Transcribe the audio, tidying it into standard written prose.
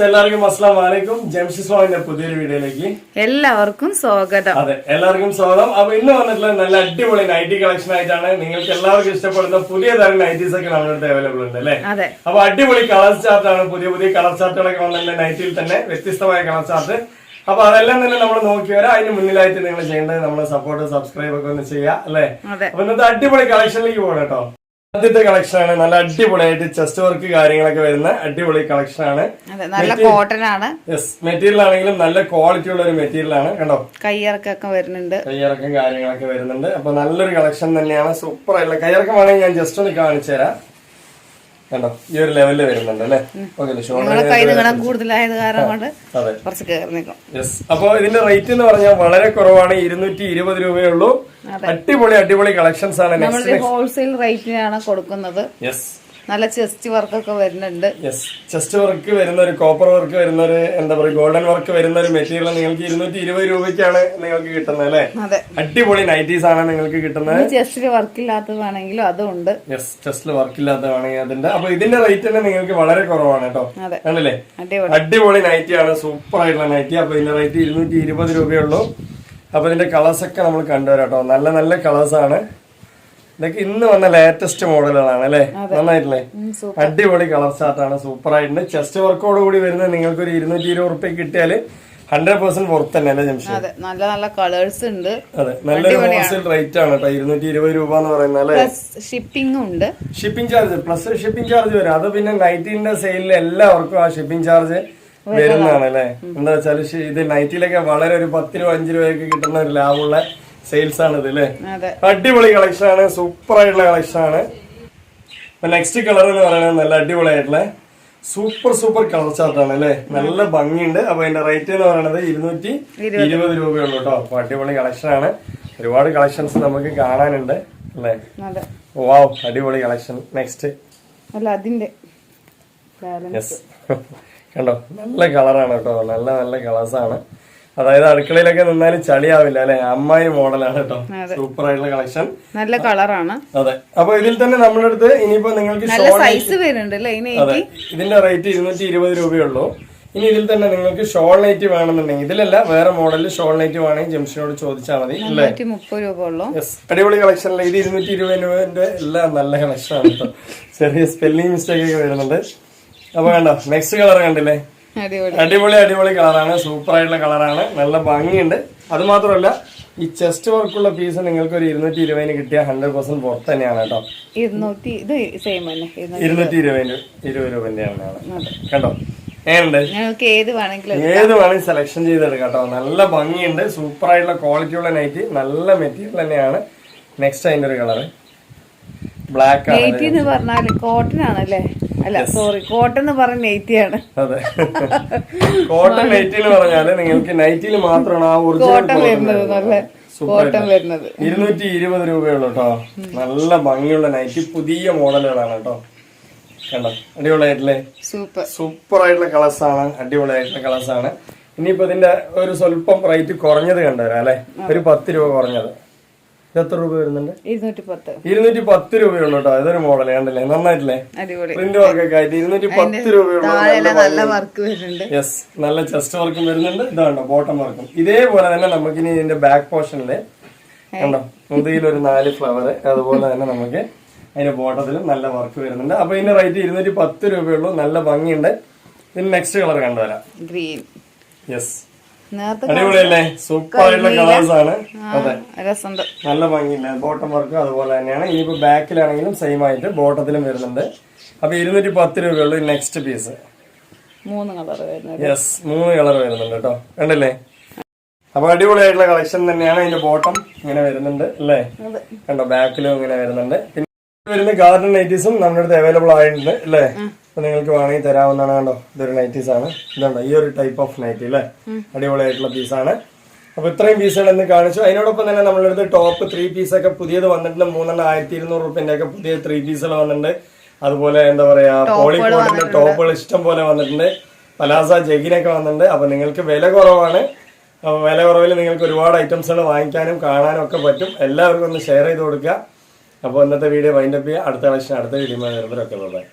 എല്ലാവർക്കും അസ്സലാമു അലൈക്കും. ജംഷിദ് സ്വാമിന്റെ പുതിയൊരു വീഡിയോയിലേക്ക് എല്ലാവർക്കും സ്വാഗതം. അതെ, എല്ലാവർക്കും സ്വാഗതം. അപ്പൊ ഇന്ന് വന്നിട്ടുള്ള നല്ല അടിപൊളി നൈറ്റി കളക്ഷൻ ആയിട്ടാണ്. നിങ്ങൾക്ക് എല്ലാവർക്കും ഇഷ്ടപ്പെടുന്ന പുതിയ തരം നൈറ്റീസ് ഒക്കെ നമ്മുടെ അടുത്ത് അവൈലബിൾ ഉണ്ട് അല്ലേ? അപ്പൊ അടിപൊളി കളർ ചാർട്ടാണ്. പുതിയ കളർ ചാർട്ടുകളൊക്കെ വന്നിട്ടുണ്ട് നൈറ്റിയിൽ തന്നെ, വ്യത്യസ്തമായ കളർ ചാർട്ട്. അപ്പൊ അതെല്ലാം തന്നെ നമ്മൾ നോക്കി വരാം. അതിന് മുന്നിലായിട്ട് നിങ്ങൾ ചെയ്യേണ്ടത് നമ്മളെ സപ്പോർട്ട്, സബ്സ്ക്രൈബ് ഒക്കെ ഒന്ന് ചെയ്യാം അല്ലെ? അപ്പൊ ഇന്നത്തെ അടിപൊളി കളക്ഷനിലേക്ക് പോകണം കേട്ടോ. ആദ്യത്തെ കളക്ഷൻ ആണ്. നല്ല അടിപൊളിയായിട്ട് ചെസ്റ്റ് വർക്ക് കാര്യങ്ങളൊക്കെ വരുന്ന അടിപൊളി കളക്ഷൻ ആണ്. നല്ല കോട്ടൺ ആണ്. യെസ്, മെറ്റീരിയൽ ആണെങ്കിലും നല്ല ക്വാളിറ്റി ഉള്ള ഒരു മെറ്റീരിയൽ ആണ്. കണ്ടോ, കയ്യിറക്കൊക്കെ വരുന്നുണ്ട്, കയ്യിറക്കം കാര്യങ്ങളൊക്കെ വരുന്നുണ്ട്. അപ്പൊ നല്ലൊരു കളക്ഷൻ തന്നെയാണ്. സൂപ്പർ ആയിട്ടുള്ള കയ്യിറക്കം ആണെങ്കിൽ ഞാൻ ജസ്റ്റ് ഒന്ന് കാണിച്ചു തരാം. കണ്ടോ, ഈ ഒരു ലെവലില് വരുന്നുണ്ട് അല്ലെ? കൂടുതലായത് കാരണം അതെ. അപ്പൊ ഇതിന്റെ റേറ്റ് എന്ന് പറഞ്ഞാൽ വളരെ കുറവാണ്. 220 രൂപയേ ഉള്ളൂ. അടിപൊളി കളക്ഷൻസ് ആണ്. ഹോൾസെയിൽ റേറ്റിനാണ് കൊടുക്കുന്നത്. നല്ല ചെസ്റ്റ് വർക്കൊക്കെ വരുന്നുണ്ട്. ചെസ്റ്റ് വർക്ക് വരുന്ന ഒരു കോപ്പർ വർക്ക് വരുന്ന ഒരു എന്താ പറയുക ഗോൾഡൻ വർക്ക് വരുന്ന ഒരു മെറ്റീരിയൽ നിങ്ങൾക്ക് 220 രൂപയ്ക്കാണ് നിങ്ങൾക്ക് കിട്ടുന്നത് അല്ലെ? അടിപൊളി നൈറ്റീസ് ആണ് നിങ്ങൾക്ക് കിട്ടുന്നത്. ചെസ്റ്റിൽ വർക്ക് ഇല്ലാത്തതാണെങ്കിലും അതും ഉണ്ട്. ചെസ്റ്റിൽ വർക്ക് ഇല്ലാത്തതാണെങ്കിൽ അതിന്റെ അപ്പൊ ഇതിന്റെ റേറ്റ് തന്നെ നിങ്ങൾക്ക് വളരെ കുറവാണ് കേട്ടോ. ആണല്ലേ? അടിപൊളി നൈറ്റി ആണ്. സൂപ്പർ ആയിട്ടുള്ള നൈറ്റി. അപ്പൊ ഇതിന്റെ റേറ്റ് 220 രൂപയുള്ളൂ. അപ്പൊ ഇതിന്റെ കളേഴ്സ് ഒക്കെ നമ്മൾ കണ്ടുവരാം കേട്ടോ. നല്ല നല്ല കളേഴ്സ് ആണ്. ഇതൊക്കെ ഇന്ന് വന്ന ലേറ്റസ്റ്റ് മോഡലുകളാണ് അല്ലെ? നന്നായിട്ടില്ലേ? അടിപൊളി കളർ ചാർട്ടാണ്. സൂപ്പർ ആയിട്ടുണ്ട്. ചെസ്റ്റ് വർക്കോട് കൂടി വരുന്നത് നിങ്ങൾക്ക് ഒരു 220 റുപ്യ കിട്ടിയാല് 100% പുറത്ത് തന്നെ അല്ലേ ജംഷീദ്? നല്ല നല്ല കളേഴ്സ് ഉണ്ട്. അതെ, നല്ലൊരു ഹോൾസെയിൽ റേറ്റ് ആണ് കേട്ടോ. 220 രൂപ എന്ന് പറയുന്നത്. ഷിപ്പിംഗ് ഉണ്ട്. Shipping charge plus shipping charge വരും. അത് പിന്നെ നൈറ്റിന്റെ സെയിലിൽ എല്ലാവർക്കും ആ ഷിപ്പിംഗ് ചാർജ് വരുന്നതാണ് അല്ലെ? എന്താ വെച്ചാൽ ഇത് നൈറ്റിലൊക്കെ വളരെ ഒരു 10 രൂപ 5 രൂപയൊക്കെ കിട്ടുന്ന ഒരു ലാഭമുള്ള സെയിൽസ് ആണ് ഇത് അല്ലേ? അടിപൊളി കളക്ഷൻ ആണ്. സൂപ്പർ ആയിട്ടുള്ള കളക്ഷൻ ആണ്. നെക്സ്റ്റ് കളർ എന്ന് പറയുന്നത് നല്ല അടിപൊളി ആയിട്ടുള്ള സൂപ്പർ കളർ ചാർട്ടാണ് അല്ലെ? നല്ല ഭംഗിയുണ്ട്. അപ്പൊ അതിന്റെ റേറ്റ് എന്ന് പറയുന്നത് 220 രൂപയുള്ളൂ കേട്ടോ. അപ്പൊ അടിപൊളി കളക്ഷൻ ആണ്. ഒരുപാട് കളക്ഷൻസ് നമുക്ക് കാണാനുണ്ട് അല്ലെ? വാവ്, അടിപൊളി കളക്ഷൻ. നെക്സ്റ്റ് കണ്ടോ, നല്ല കളറാണ് കേട്ടോ. നല്ല നല്ല കളേഴ്സ് ആണ്. അതായത് അടുക്കളയിലൊക്കെ നിന്നാലും ചളിയാവില്ല അല്ലെ? അമ്മായി മോഡലാണ് കേട്ടോ. സൂപ്പർ ആയിട്ടുള്ള കളക്ഷൻ, നല്ല കളറാണ്. അതെ. അപ്പൊ ഇതിൽ തന്നെ നമ്മുടെ അടുത്ത് ഇനിയിപ്പോ നിങ്ങൾക്ക് അതെ, ഇതിന്റെ റേറ്റ് 220 രൂപയുള്ളൂ. ഇനി ഇതിൽ തന്നെ നിങ്ങൾക്ക് ഷോൾ നൈറ്റ് വേണമെന്നുണ്ടെങ്കിൽ, ഇതിലല്ല വേറെ മോഡലിൽ ഷോൾ നൈറ്റ് വേണമെങ്കിൽ ജംഷനോട് ചോദിച്ചാൽ മതി. 230 രൂപ ഉള്ളൂ. അടിപൊളി കളക്ഷൻ അല്ലേ? ഇത് 220 രൂപന്റെ എല്ലാം നല്ല കളക്ഷൻ ആണ് കേട്ടോ. ചെറിയ സ്പെല്ലിംഗ് മിസ്റ്റേക്ക് ഒക്കെ വരുന്നുണ്ട്. അപ്പൊ കണ്ടോ, നെക്സ്റ്റ് കളർ കണ്ടില്ലേ? അടിപൊളി കളറാണ്. സൂപ്പർ ആയിട്ടുള്ള കളറാണ്. നല്ല ഭംഗിയുണ്ട്. അത് മാത്രമല്ല ഈ ചെസ്റ്റ് വർക്കുള്ള പീസ് നിങ്ങൾക്ക് ഒരു 220 കിട്ടിയ 100% പുറത്ത് തന്നെയാണ് കേട്ടോ. 220 രൂപന്റെയാണ്. കണ്ടോ, ഏത് വേണമെങ്കിലും സെലക്ഷൻ ചെയ്തെടുക്കാം കേട്ടോ. നല്ല ഭംഗിയുണ്ട്. സൂപ്പർ ആയിട്ടുള്ള ക്വാളിറ്റി ഉള്ള നൈറ്റ്, നല്ല മെറ്റീരിയൽ തന്നെയാണ്. നെക്സ്റ്റ് അതിന്റെ ഒരു കളറ് ബ്ലാക്ക് ആണ്. കോട്ടൺ ആണല്ലേ? അല്ല സോറി, കോട്ടൺ എന്ന് പറഞ്ഞ നൈറ്റിയാണ്. അതെ, കോട്ടൺ നൈറ്റി എന്ന് പറഞ്ഞാല് നിങ്ങൾക്ക് നൈറ്റിയിൽ മാത്രമാണ് ആ കോട്ടൺ വരുന്നത്. നല്ല കോട്ടൺ വരുന്നത് 220 രൂപയുള്ളൂ കേട്ടോ. നല്ല ഭംഗിയുള്ള നൈറ്റി, പുതിയ മോഡലുകളാണ് കേട്ടോ. കണ്ടോ, അടിപൊളിയായിട്ടില്ലേ? സൂപ്പർ ആയിട്ടുള്ള കളേഴ്സ് ആണ്. അടിപൊളിയായിട്ടുള്ള കളേഴ്സ് ആണ്. ഇനിയിപ്പോ ഇതിന്റെ ഒരു സ്വല്പം റേറ്റ് കുറഞ്ഞത് കണ്ടുവരാം അല്ലെ? ഒരു 10 രൂപ കുറഞ്ഞത്. എത്ര രൂപ വരുന്നുണ്ട്? 210 രൂപയുള്ളൂ കേട്ടോ. ഇതൊരു മോഡൽ കണ്ടില്ലേ? നന്നായിട്ടില്ലേ? പ്രിന്റ് വർക്കൊക്കെ ആയിട്ട് 210 രൂപയുള്ളൂ. യെസ്, നല്ല ചെസ്റ്റ് വർക്കും വരുന്നുണ്ട്. ഇതാണ്ടോ ബോട്ടം വർക്കും. ഇതേപോലെ തന്നെ നമുക്ക് ഇനി ഇതിന്റെ ബാക്ക് പോർഷനില് കണ്ടോ, മുതിയിലൊരു 4 ഫ്ലവർ, അതുപോലെ തന്നെ നമുക്ക് അതിന്റെ ബോട്ടത്തിലും നല്ല വർക്ക് വരുന്നുണ്ട്. അപ്പൊ ഇതിന്റെ റേറ്റ് 210 രൂപയുള്ളൂ. നല്ല ഭംഗിയുണ്ട്. ഇതിന് നെക്സ്റ്റ് കളർ കണ്ടുവരാം. ഗ്രീൻ. യെസ്, അടിപൊളിയല്ലേ? സൂപ്പർ ആയിട്ടുള്ള കളേഴ്സ് ആണ്. അതെ, നല്ല ഭംഗിയില്ല. ബോട്ടം വർക്ക് അതുപോലെ തന്നെയാണ്. ഇനിയിപ്പോ ബാക്കിലാണെങ്കിലും സെയിം ആയിട്ട് ബോട്ടത്തിലും വരുന്നുണ്ട്. അപ്പൊ 210 രൂപയുള്ളൂ. നെക്സ്റ്റ് പീസ് 3 കളർ വരുന്നുണ്ട്. യെസ്, 3 കളർ വരുന്നുണ്ട് കേട്ടോ. കണ്ടല്ലേ? അപ്പൊ അടിപൊളിയായിട്ടുള്ള കളക്ഷൻ തന്നെയാണ്. അതിന്റെ ബോട്ടം ഇങ്ങനെ വരുന്നുണ്ട് അല്ലേ? കണ്ടോ, ബാക്കിലും ഇങ്ങനെ വരുന്നുണ്ട്. പിന്നെ വരുന്ന ഗാർഡൻ നൈറ്റീസും നമ്മുടെ അടുത്ത് അവൈലബിൾ ആയിട്ടുണ്ട് അല്ലേ? അപ്പൊ നിങ്ങൾക്ക് വേണമെങ്കിൽ തരാവുന്നതാണ്. കണ്ടോ, ഇതൊരു നൈറ്റീസ് ആണ്. ഇതുണ്ടോ, ഈ ഒരു ടൈപ്പ് ഓഫ് നൈറ്റി അല്ലേ? അടിപൊളിയായിട്ടുള്ള പീസാണ്. അപ്പൊ ഇത്രയും പീസുകൾ എന്ന് കാണിച്ചു. അതിനോടൊപ്പം തന്നെ നമ്മളുടെ അടുത്ത് ടോപ്പ് 3 പീസൊക്കെ പുതിയത് വന്നിട്ടുണ്ട്. 3 1200 റുപ്യന്റെ ഒക്കെ പുതിയ 3 പീസുകൾ വന്നിട്ടുണ്ട്. അതുപോലെ എന്താ പറയാ, പോളിക്കോട്ടിന്റെ ടോപ്പുകൾ ഇഷ്ടം പോലെ വന്നിട്ടുണ്ട്. പലാസ ജഗിനൊക്കെ വന്നിട്ടുണ്ട്. അപ്പൊ നിങ്ങൾക്ക് വില കുറവാണ്. വില കുറവിൽ നിങ്ങൾക്ക് ഒരുപാട് ഐറ്റംസുകൾ വാങ്ങിക്കാനും കാണാനും ഒക്കെ പറ്റും. എല്ലാവർക്കും ഒന്ന് ഷെയർ ചെയ്ത് കൊടുക്കുക. അപ്പോൾ ഇന്നത്തെ വീഡിയോ വൈൻഡപ്പ് ചെയ്യുക. അടുത്ത കളക്ഷൻ അടുത്ത വീഡിയോ വരുന്നവരൊക്കെ.